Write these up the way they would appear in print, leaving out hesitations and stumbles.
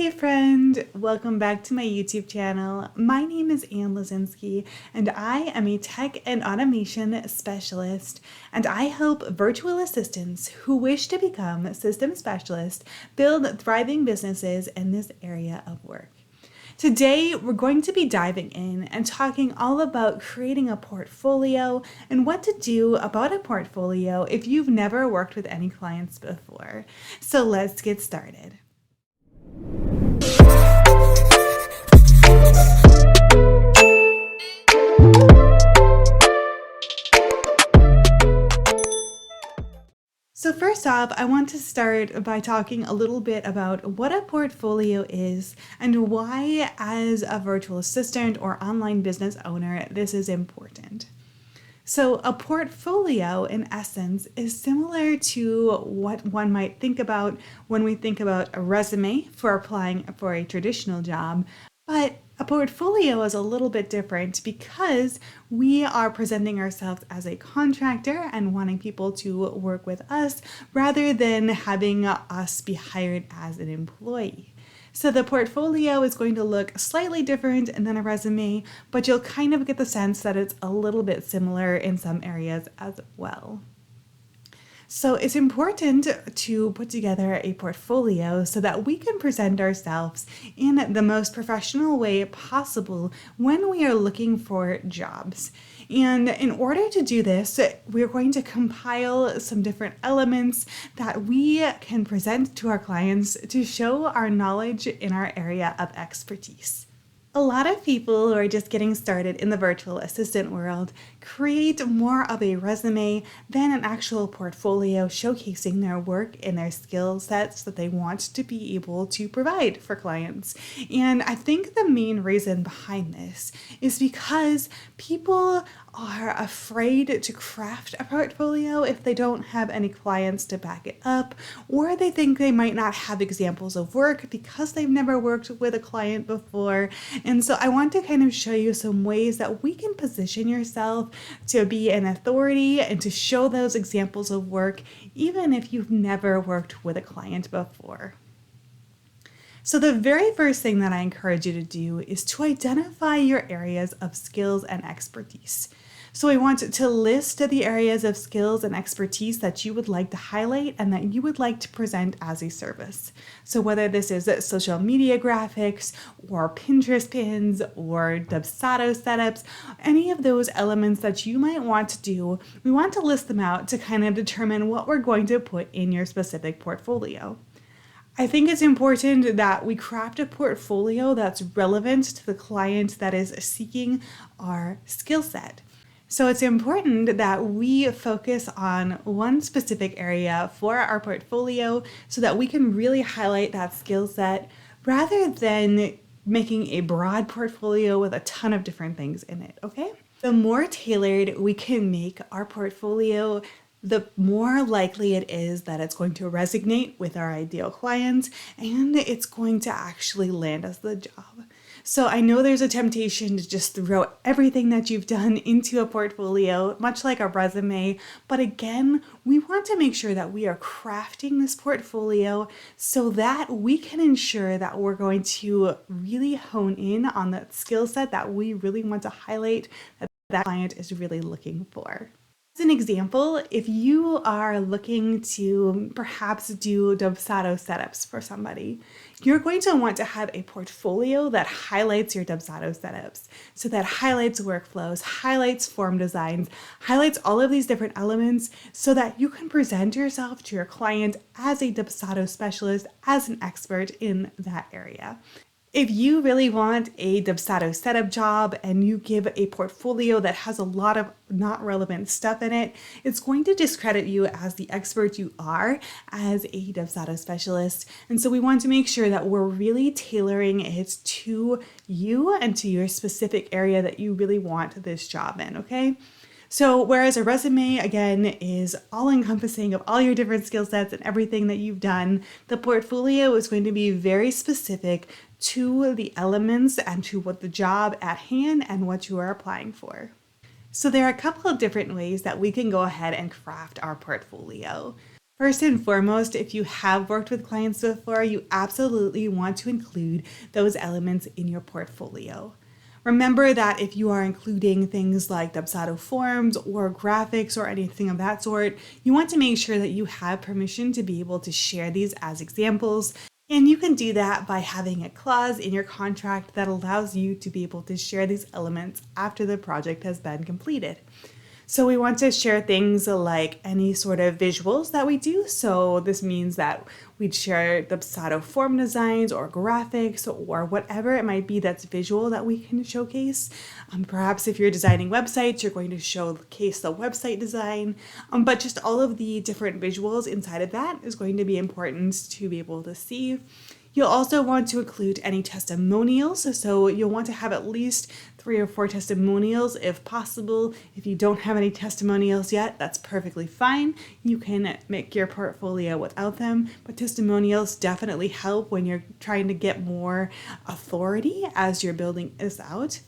Hey friend, welcome back to my YouTube channel. My name is Ann Lazinski and I am a tech and automation specialist, and I help virtual assistants who wish to become system specialists build thriving businesses in this area of work. Today, we're going to be diving in and talking all about creating a portfolio and what to do about a portfolio if you've never worked with any clients before. So let's get started. So first off, I want to start by talking a little bit about what a portfolio is and why, as a virtual assistant or online business owner, this is important. So a portfolio, in essence, is similar to what one might think about when we think about a resume for applying for a traditional job. But a portfolio is a little bit different because we are presenting ourselves as a contractor and wanting people to work with us rather than having us be hired as an employee. So the portfolio is going to look slightly different than a resume, but you'll kind of get the sense that it's a little bit similar in some areas as well. So it's important to put together a portfolio so that we can present ourselves in the most professional way possible when we are looking for jobs. And in order to do this, we're going to compile some different elements that we can present to our clients to show our knowledge in our area of expertise. A lot of people who are just getting started in the virtual assistant world create more of a resume than an actual portfolio showcasing their work and their skill sets that they want to be able to provide for clients. And I think the main reason behind this is because people are afraid to craft a portfolio if they don't have any clients to back it up, or they think they might not have examples of work because they've never worked with a client before. And so I want to kind of show you some ways that we can position yourself to be an authority and to show those examples of work, even if you've never worked with a client before. So the very first thing that I encourage you to do is to identify your areas of skills and expertise. So I want to list the areas of skills and expertise that you would like to highlight and that you would like to present as a service. So whether this is social media graphics or Pinterest pins or Dubsado setups, any of those elements that you might want to do, we want to list them out to kind of determine what we're going to put in your specific portfolio. I think it's important that we craft a portfolio that's relevant to the client that is seeking our skill set. So it's important that we focus on one specific area for our portfolio so that we can really highlight that skill set rather than making a broad portfolio with a ton of different things in it, okay? The more tailored we can make our portfolio, the more likely it is that it's going to resonate with our ideal clients and it's going to actually land us the job. So I know there's a temptation to just throw everything that you've done into a portfolio, much like a resume. But again, we want to make sure that we are crafting this portfolio so that we can ensure that we're going to really hone in on the skill set that we really want to highlight, that client is really looking for. As an example, if you are looking to perhaps do Dubsado setups for somebody, you're going to want to have a portfolio that highlights your Dubsado setups. So that highlights workflows, highlights form designs, highlights all of these different elements so that you can present yourself to your client as a Dubsado specialist, as an expert in that area. If you really want a Dubsado setup job and you give a portfolio that has a lot of not relevant stuff in it, it's going to discredit you as the expert you are as a Dubsado specialist. And so we want to make sure that we're really tailoring it to you and to your specific area that you really want this job in, okay? So whereas a resume, again, is all-encompassing of all your different skill sets and everything that you've done, the portfolio is going to be very specific to the elements and to what the job at hand and what you are applying for. So there are a couple of different ways that we can go ahead and craft our portfolio. First and foremost, if you have worked with clients before, you absolutely want to include those elements in your portfolio. Remember that if you are including things like Dubsado forms or graphics or anything of that sort, you want to make sure that you have permission to be able to share these as examples. And you can do that by having a clause in your contract that allows you to be able to share these elements after the project has been completed. So we want to share things like any sort of visuals that we do. So this means that we'd share the Dubsado form designs or graphics or whatever it might be that's visual that we can showcase. Perhaps if you're designing websites, you're going to showcase the website design. But just all of the different visuals inside of that is going to be important to be able to see. You'll also want to include any testimonials. So you'll want to have at least 3 or 4 testimonials if possible. If you don't have any testimonials yet, that's perfectly fine. You can make your portfolio without them, but testimonials definitely help when you're trying to get more authority as you're building this out.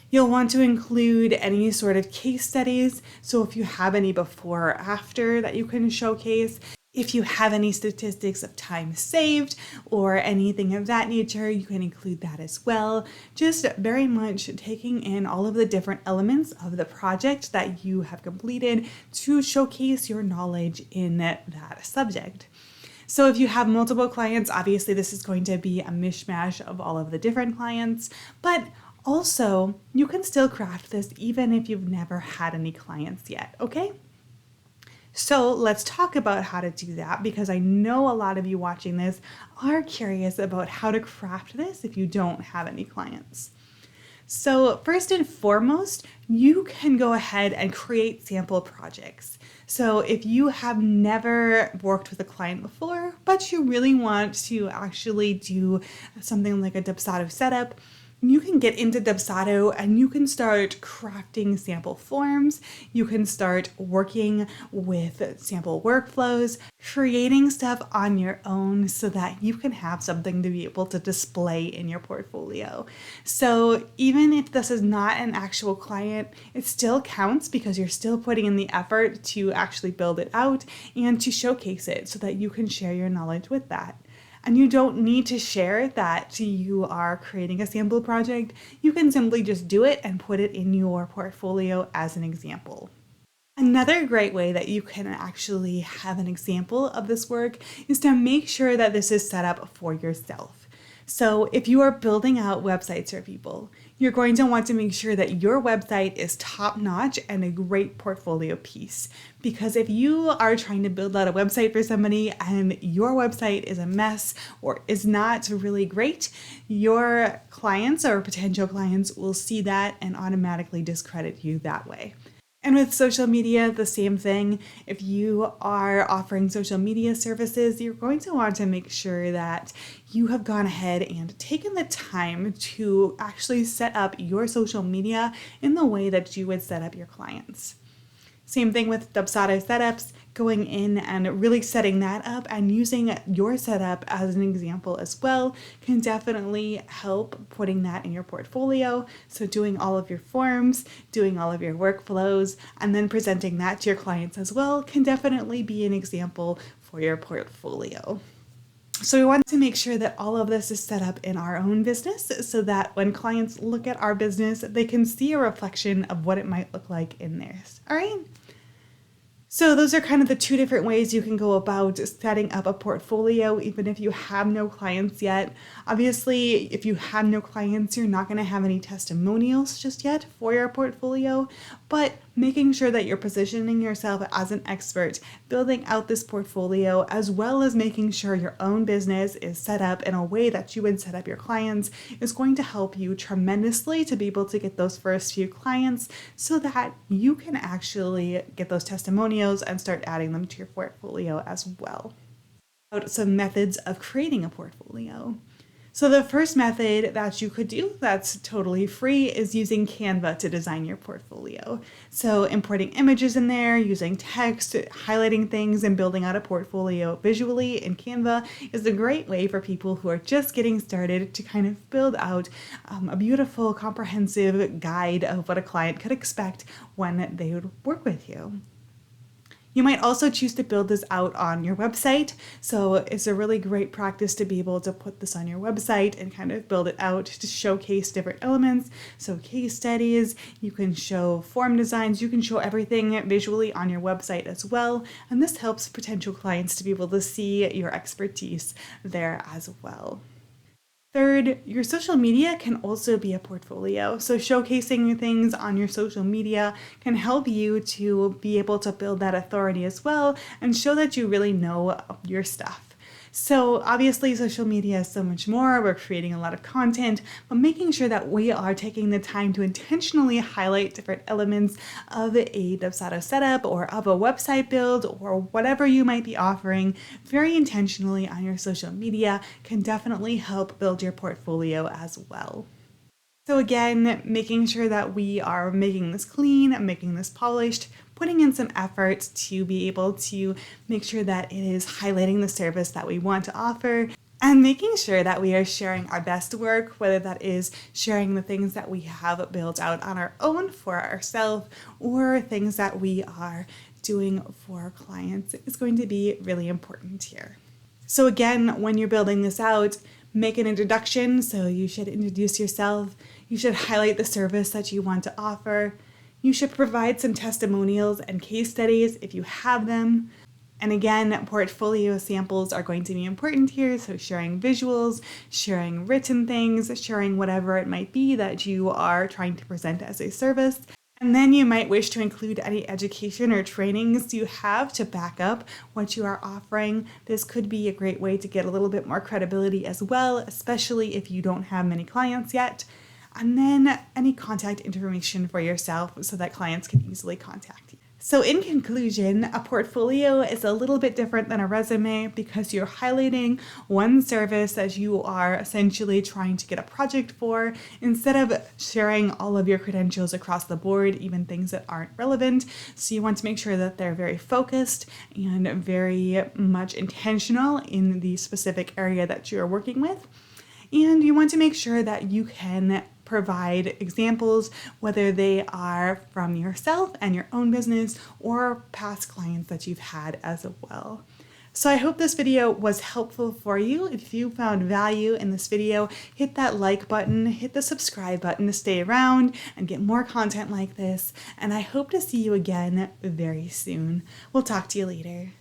You'll want to include any sort of case studies. So if you have any before or after that you can showcase, if you have any statistics of time saved or anything of that nature, you can include that as well. Just very much taking in all of the different elements of the project that you have completed to showcase your knowledge in that subject. So if you have multiple clients, obviously this is going to be a mishmash of all of the different clients, but also you can still craft this even if you've never had any clients yet, okay? So let's talk about how to do that, because I know a lot of you watching this are curious about how to craft this if you don't have any clients. So first and foremost, you can go ahead and create sample projects. So if you have never worked with a client before, but you really want to actually do something like a Dubsado setup, you can get into Dubsado and you can start crafting sample forms. You can start working with sample workflows, creating stuff on your own so that you can have something to be able to display in your portfolio. So even if this is not an actual client, it still counts because you're still putting in the effort to actually build it out and to showcase it so that you can share your knowledge with that. And you don't need to share that you are creating a sample project. You can simply just do it and put it in your portfolio as an example. Another great way that you can actually have an example of this work is to make sure that this is set up for yourself. So if you are building out websites for people, you're going to want to make sure that your website is top-notch and a great portfolio piece. Because if you are trying to build out a website for somebody and your website is a mess or is not really great, your clients or potential clients will see that and automatically discredit you that way. And with social media, the same thing. If you are offering social media services, you're going to want to make sure that you have gone ahead and taken the time to actually set up your social media in the way that you would set up your clients. Same thing with Dubsado setups, going in and really setting that up and using your setup as an example as well can definitely help putting that in your portfolio. So doing all of your forms, doing all of your workflows, and then presenting that to your clients as well can definitely be an example for your portfolio. So we want to make sure that all of this is set up in our own business so that when clients look at our business, they can see a reflection of what it might look like in theirs. All right? So those are kind of the 2 different ways you can go about setting up a portfolio, even if you have no clients yet. Obviously, if you have no clients, you're not going to have any testimonials just yet for your portfolio, but making sure that you're positioning yourself as an expert, building out this portfolio, as well as making sure your own business is set up in a way that you would set up your clients is going to help you tremendously to be able to get those first few clients so that you can actually get those testimonials and start adding them to your portfolio as well. Some methods of creating a portfolio. So the first method that you could do that's totally free is using Canva to design your portfolio. So importing images in there, using text, highlighting things, and building out a portfolio visually in Canva is a great way for people who are just getting started to kind of build out a beautiful, comprehensive guide of what a client could expect when they would work with you. You might also choose to build this out on your website. So it's a really great practice to be able to put this on your website and kind of build it out to showcase different elements. So case studies, you can show form designs, you can show everything visually on your website as well. And this helps potential clients to be able to see your expertise there as well. Third, your social media can also be a portfolio. So showcasing things on your social media can help you to be able to build that authority as well and show that you really know your stuff. So obviously social media is so much more. We're creating a lot of content, but making sure that we are taking the time to intentionally highlight different elements of a Dubsado setup or of a website build or whatever you might be offering very intentionally on your social media can definitely help build your portfolio as well. So again, making sure that we are making this clean, making this polished, putting in some effort to be able to make sure that it is highlighting the service that we want to offer, and making sure that we are sharing our best work, whether that is sharing the things that we have built out on our own for ourselves or things that we are doing for our clients, is going to be really important here. So again, when you're building this out, make an introduction. So you should introduce yourself. You should highlight the service that you want to offer. You should provide some testimonials and case studies if you have them. And again, portfolio samples are going to be important here. So sharing visuals, sharing written things, sharing whatever it might be that you are trying to present as a service. And then you might wish to include any education or trainings you have to back up what you are offering. This could be a great way to get a little bit more credibility as well, especially if you don't have many clients yet. And then any contact information for yourself so that clients can easily contact you. So in conclusion, a portfolio is a little bit different than a resume because you're highlighting one service that you are essentially trying to get a project for instead of sharing all of your credentials across the board, even things that aren't relevant. So you want to make sure that they're very focused and very much intentional in the specific area that you're working with. And you want to make sure that you can provide examples, whether they are from yourself and your own business or past clients that you've had as well. So I hope this video was helpful for you. If you found value in this video, hit that like button, hit the subscribe button to stay around and get more content like this. And I hope to see you again very soon. We'll talk to you later.